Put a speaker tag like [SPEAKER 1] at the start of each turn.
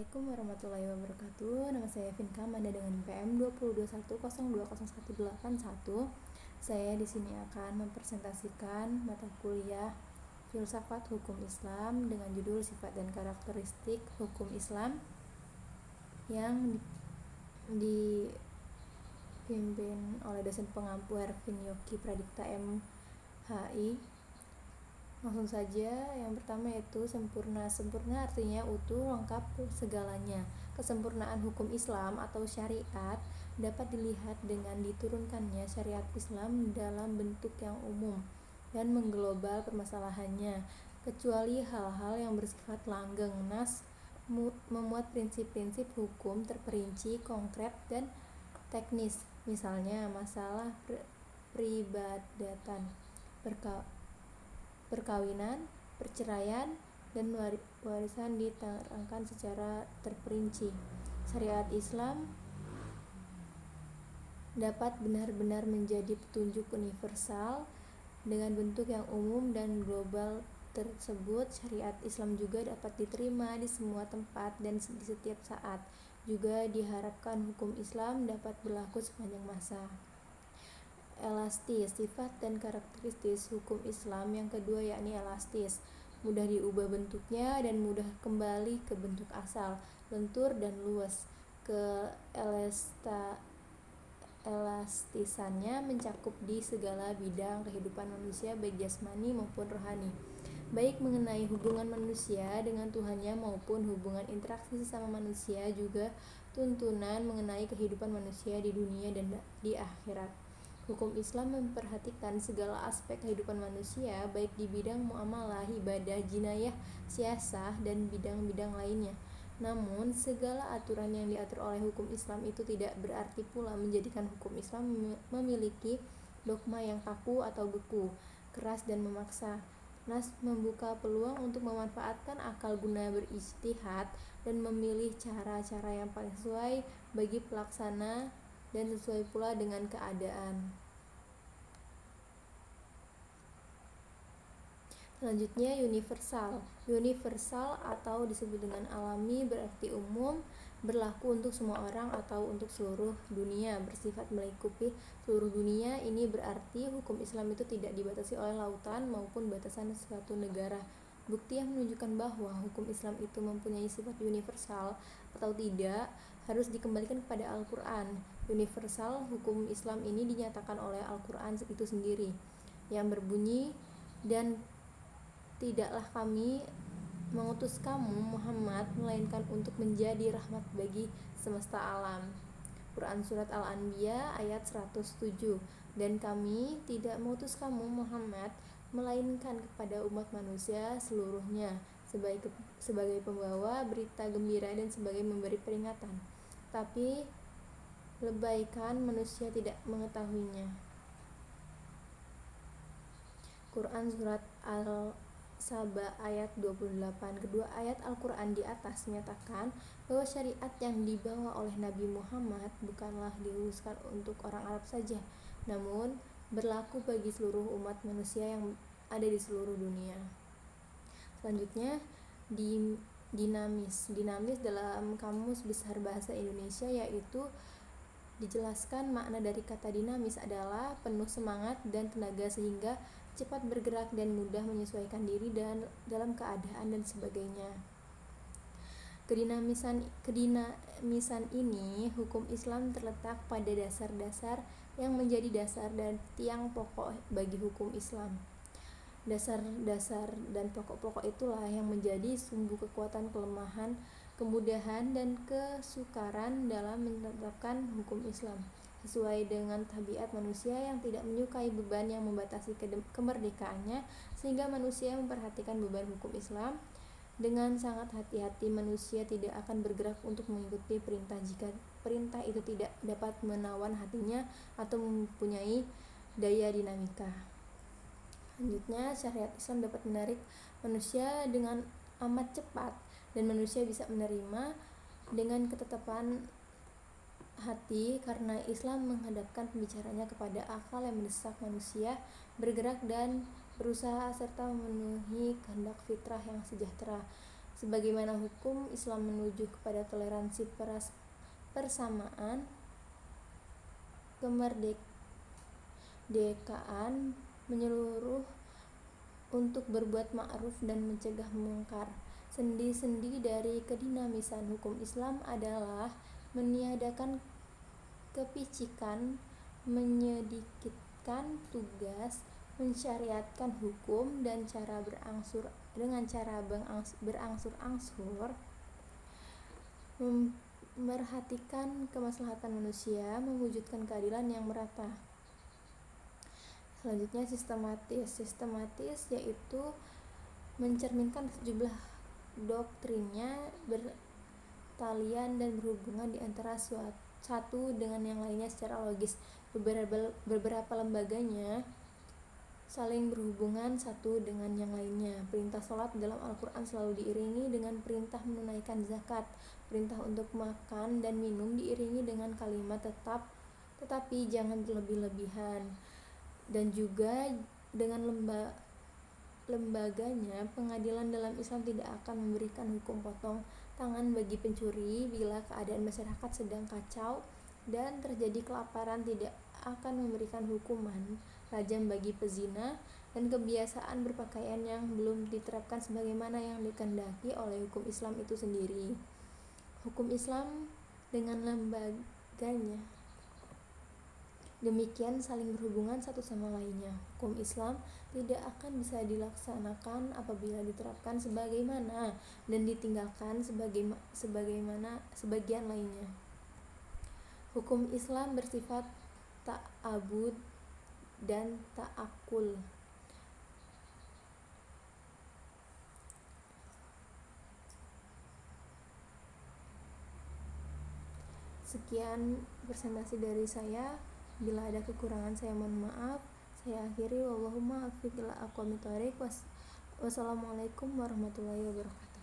[SPEAKER 1] Assalamualaikum warahmatullahi wabarakatuh. Nama saya Vinka Manda dengan PM 2021020181. Saya di sini akan mempresentasikan mata kuliah Filsafat Hukum Islam dengan judul Sifat dan Karakteristik Hukum Islam yang dipimpin oleh dosen pengampu Hervin Yoki Pradipta MHI. Langsung saja, yang pertama yaitu sempurna. Sempurna artinya utuh, lengkap, segalanya. Kesempurnaan hukum Islam atau syariat dapat dilihat dengan diturunkannya syariat Islam dalam bentuk yang umum dan mengglobal permasalahannya, kecuali hal-hal yang bersifat langgeng. Nas memuat prinsip-prinsip hukum terperinci, konkret, dan teknis. Misalnya, masalah peribadatan, perkawinan, perceraian, dan warisan diterangkan secara terperinci. Syariat Islam dapat benar-benar menjadi petunjuk universal dengan bentuk yang umum dan global tersebut. Syariat Islam juga dapat diterima di semua tempat dan di setiap saat. Juga diharapkan hukum Islam dapat berlaku sepanjang masa. Elastis, sifat dan karakteristik hukum Islam yang kedua yakni elastis, mudah diubah bentuknya dan mudah kembali ke bentuk asal, lentur dan luas. Elastisannya mencakup di segala bidang kehidupan manusia, baik jasmani maupun rohani, baik mengenai hubungan manusia dengan Tuhannya maupun hubungan interaksi sesama manusia, juga tuntunan mengenai kehidupan manusia di dunia dan di akhirat. Hukum Islam memperhatikan segala aspek kehidupan manusia, baik di bidang muamalah, ibadah, jinayah, siasah, dan bidang-bidang lainnya. Namun, segala aturan yang diatur oleh hukum Islam itu tidak berarti pula menjadikan hukum Islam memiliki dogma yang kaku atau beku, keras dan memaksa. Nas membuka peluang untuk memanfaatkan akal guna berijtihad dan memilih cara-cara yang paling sesuai bagi pelaksana dan sesuai pula dengan keadaan. Selanjutnya, universal. Universal atau disebut dengan alami berarti umum, berlaku untuk semua orang atau untuk seluruh dunia, bersifat melingkupi seluruh dunia. Ini berarti hukum Islam itu tidak dibatasi oleh lautan maupun batasan suatu negara. Bukti yang menunjukkan bahwa hukum Islam itu mempunyai sifat universal atau tidak harus dikembalikan kepada Al-Quran. Universal hukum Islam ini dinyatakan oleh Al-Quran itu sendiri, yang berbunyi, dan tidaklah kami mengutus kamu Muhammad melainkan untuk menjadi rahmat bagi semesta alam. Quran Surat Al-Anbiya ayat 107. Dan kami tidak mengutus kamu Muhammad melainkan kepada umat manusia seluruhnya sebagai pembawa berita gembira dan sebagai memberi peringatan. Tapi lebaikan manusia tidak mengetahuinya. Quran Surat Al-Saba ayat 28. Kedua ayat Al-Quran di atas menyatakan bahwa syariat yang dibawa oleh Nabi Muhammad bukanlah dirumuskan untuk orang Arab saja, namun berlaku bagi seluruh umat manusia yang ada di seluruh dunia. Selanjutnya, dinamis. Dinamis dalam Kamus Besar Bahasa Indonesia yaitu dijelaskan makna dari kata dinamis adalah penuh semangat dan tenaga sehingga cepat bergerak dan mudah menyesuaikan diri dalam keadaan dan sebagainya. Kedinamisan ini hukum Islam terletak pada dasar-dasar yang menjadi dasar dan tiang pokok bagi hukum Islam. Dasar-dasar dan pokok-pokok itulah yang menjadi sumbu kekuatan, kelemahan, kemudahan, dan kesukaran dalam menetapkan hukum Islam sesuai dengan tabiat manusia yang tidak menyukai beban yang membatasi kemerdekaannya, sehingga manusia memperhatikan beban hukum Islam dengan sangat hati-hati. Manusia tidak akan bergerak untuk mengikuti perintah jika perintah itu tidak dapat menawan hatinya atau mempunyai daya dinamika. Selanjutnya, syariat Islam dapat menarik manusia dengan amat cepat dan manusia bisa menerima dengan ketetapan hati karena Islam menghadapkan pembicaranya kepada akal yang mendesak manusia bergerak dan berusaha serta memenuhi kehendak fitrah yang sejahtera. Sebagaimana hukum Islam menuju kepada toleransi persamaan, kemerdekaan menyeluruh untuk berbuat ma'ruf dan mencegah mungkar. Sendi-sendi dari kedinamisan hukum Islam adalah meniadakan kepicikan, menyedikitkan tugas, mensyariatkan hukum dan dengan cara berangsur-angsur memerhatikan kemaslahatan manusia, mewujudkan keadilan yang merata. Selanjutnya sistematis yaitu mencerminkan sejumlah doktrinnya bertalian dan berhubungan di antara satu dengan yang lainnya secara logis. Beberapa lembaganya saling berhubungan satu dengan yang lainnya. Perintah sholat dalam Al-Quran selalu diiringi dengan perintah menunaikan zakat. Perintah untuk makan dan minum diiringi dengan kalimat tetapi jangan berlebih-lebihan. Dan juga dengan lembaganya, pengadilan dalam Islam tidak akan memberikan hukum potong tangan bagi pencuri bila keadaan masyarakat sedang kacau dan terjadi kelaparan, tidak akan memberikan hukuman rajam bagi pezina, dan kebiasaan berpakaian yang belum diterapkan sebagaimana yang dikehendaki oleh hukum Islam itu sendiri. Hukum Islam dengan lembaganya demikian saling berhubungan satu sama lainnya. Hukum Islam tidak akan bisa dilaksanakan apabila diterapkan sebagaimana dan ditinggalkan sebagian lainnya. Hukum Islam bersifat ta'abud dan ta'akul. Sekian presentasi dari saya. Bila ada kekurangan saya mohon maaf. Saya akhiri, wallahumma afiq ila aqwamit thoriq. Wassalamualaikum warahmatullahi wabarakatuh.